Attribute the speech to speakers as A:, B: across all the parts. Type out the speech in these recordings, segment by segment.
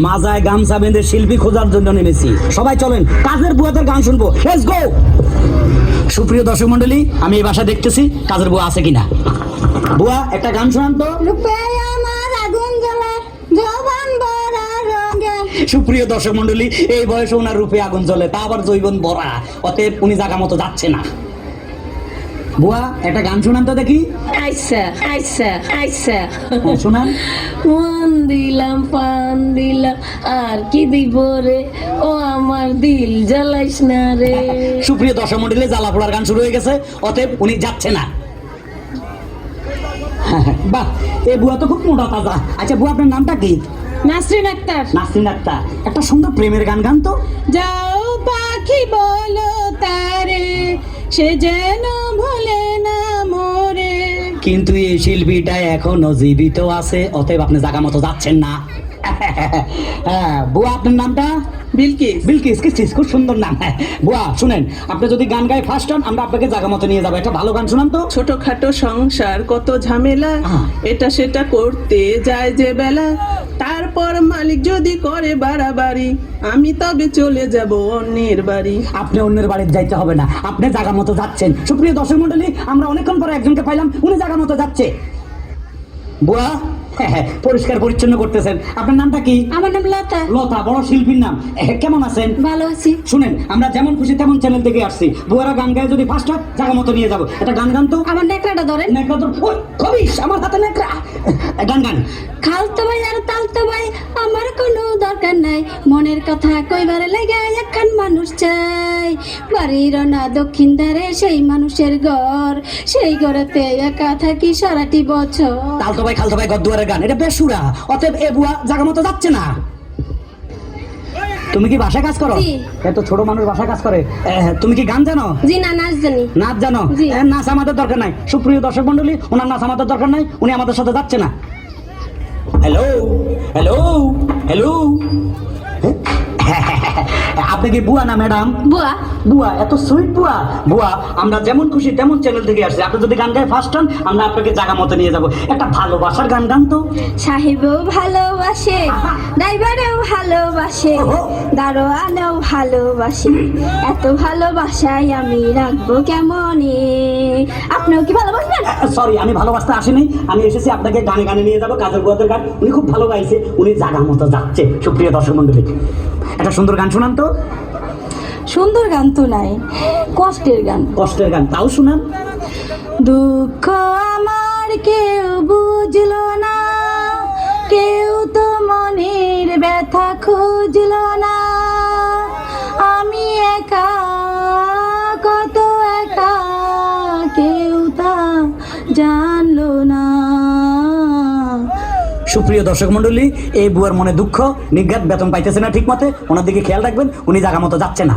A: মাজায় গামছা বেঁধে শিল্পী খোঁজার জন্য নেমেছি। সবাই চলেন কাজের বুয়াদের গান শুনবো। Let's go. সুপ্রিয় দর্শক মন্ডলী, আমি এই বাসা দেখতেছি কাজের বুয়া আছে কিনা। বুয়া একটা গান শোনান তো। সুপ্রিয় দর্শক মন্ডলী, এই বয়সে ওনার রূপে আগুন জ্বলে, তা আবার জৈবন ভরা, অতএব উনি জায়গা মতো যাচ্ছে না। বুয়া একটা গান শোনান তো দেখি।
B: আইসা আইসা আইসা
A: শোনান।
B: মন দিলাম পান দিলাম আর কি দিব রে, ও আমার দিল জ্বালাইস না রে।
A: সুপ্রিয় দর্শক মন্ডলী, জ্বালা পোড়ার গান শুরু হয়ে গেছে, অতএব উনি যাচ্ছে না। বাহ, এই বুয়া তো খুব মোটা তাজা। আচ্ছা বুয়া, আপনার নামটা কি?
B: নাসরিন আক্তার।
A: নাসরিন আক্তার, একটা সুন্দর প্রেমের গান গান তো।
B: যাও পাখি বলো তারে, সে যেন ভুলে না মোরে।
A: কিন্তু এই শিল্পীটা এখনো জীবিত আছে, অতএব আপনি জায়গা মতো যাচ্ছেন না। হ্যাঁ বুয়া, আপনার নামটা?
B: বিলকিস।
A: বিলকিস, কিস খুব সুন্দর নাম। বুয়া শুনেন, আপনি যদি গান গায়ে ফার্স্ট হন, আমরা আপনাকে জায়গা মতো নিয়ে যাবো। একটা ভালো গান শুনান তো।
C: ছোটখাটো সংসার কত ঝামেলা, এটা সেটা করতে যায় যে বেলা, তারপর মালিক যদি করে বাড়াবাড়ি, আমি তবে চলে যাব অন্যের বাড়ি।
A: আপনি অন্যের বাড়িতে যাইতে হবে না, আপনি জায়গা মতো যাচ্ছেন। সুপ্রিয় দর্শক মন্ডলী, আমরা অনেকক্ষণ পরে একজনকে পাইলাম, উনি জায়গা মতো যাচ্ছে। বুয়া পরিষ্কার পরিচ্ছন্ন করতেছেন। আপনার নামটা কি?
B: আমার নাম লতা।
A: লতা, বড় শিল্পীর নাম। কেমন আছেন?
B: ভালো আছি।
A: শুনেন, আমরা যেমন খুশি তেমন চ্যানেল থেকে আসছি। বুয়ারা গান গায়ে যদি ফার্স্ট হয়, জায়গা মতো নিয়ে যাবো। একটা গান গান তো।
B: আমার নেকড়াটা ধরেন।
A: নেকড়া তো খবিস, আমার হাতে নেকড়া। গান গান।
B: খালতো ভাই আর তালতো ভাই, আমার কোনো দরকার নাই, মনের কথা কইবার লাগে একখান মানুষ চাই। বাড়ির না দক্ষিণ ধারে সেই মানুষের ঘর, সেই ঘরেতে একা থাকি সারাটি বছর।
A: তালতো ভাই খালতো ভাই গদ্দুয়ারের গান, এটা বেসুরা, অতএব এ বুয়া জায়গা মতো যাচ্ছে না। তুমি কি বাসায় কাজ করো? এত ছোট মানুষ বাসায় কাজ করে। তুমি কি গান জানো?
B: জি না, নাচ জানি।
A: নাচ জানো?
B: জি।
A: নাচ আমাদের দরকার নাই। সুপ্রিয় দর্শক মন্ডলী, ওনার নাচ আমাদের দরকার নাই, উনি আমাদের সাথে যাচ্ছে না। হ্যালো হ্যালো হ্যালো, আপনি কি বুয়া না ম্যাডাম?
B: বুয়া।
A: বুয়া, এত সুইট বুয়া। বুয়া, আমরা যেমন খুশি তেমন চ্যানেল থেকে আসছি। আপনি যদি গান গায়ে ফার্স্ট হন, আমরা আপনাকে জায়গা মতো নিয়ে যাবো। একটা ভালোবাসার গান গান তো।
B: সাহেবও ভালোবাসে, ড্রাইভারও ভালোবাসে, দারোয়ানও ভালোবাসে, এত ভালোবাসায় আমি রাখবো কেমনে। আপনিও কি ভালোবাসবেন?
A: সরি, আমি ভালোবাসতে আসিনি, আমি এসেছি আপনাকে গানে গানে নিয়ে যাবো। কাজের বুয়াদের গান, উনি খুব ভালো গাইছে, উনি জায়গা মতো যাচ্ছে। সুপ্রিয় দর্শক মন্ডলী, একটা সুন্দর গান শুনান তো।
B: সুন্দর গান তো নাই, কষ্টের গান।
A: কষ্টের গান, তাও শুনান।
B: দুঃখ আমার কেউ বুঝলো না, কেউ তো মনের ব্যথা খুঁজলো না, আমি একা, কত একা, কেউ তা জানলো না।
A: সুপ্রিয় দর্শক মন্ডলী, এই বুয়ার মনে দুঃখ, নিজ্ঞাত বেতন পাইতেছে না ঠিক মতে, ওনার দিকে খেয়াল রাখবেন, উনি জায়গা মতো যাচ্ছে না।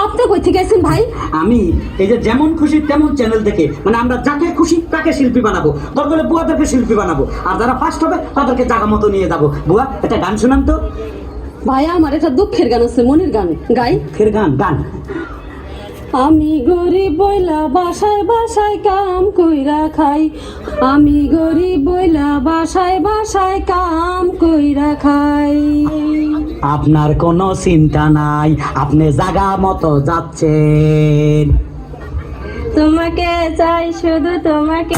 B: আপনি কই থেকে আছেন ভাই?
A: আমি এই যে যেমন খুশি তেমন চ্যানেল থেকে, মানে আমরা যাকে খুশি তাকে শিল্পী বানাবো, দরকার হলে বুয়াদেরকে শিল্পী বানাবো, আর যারা ফার্স্ট হবে তাদেরকে জায়গা মতো নিয়ে যাবো। বুয়া, একটা গান শুনান তো।
B: ভাই আমার একটা দুঃখের গান আছে, মনের গান গাই।
A: ফের গান গান।
B: আমি গরিব বইলা বাসায় বাসায় কাম কইরা খাই, আমি গরিব বইলা বাসায় বাসায় কাম কইরা খাই।
A: আপনার কোনো চিন্তা নাই, আপনি জায়গা মতো যাচ্ছেন।
B: তোমাকে চাই, শুধু তোমাকে।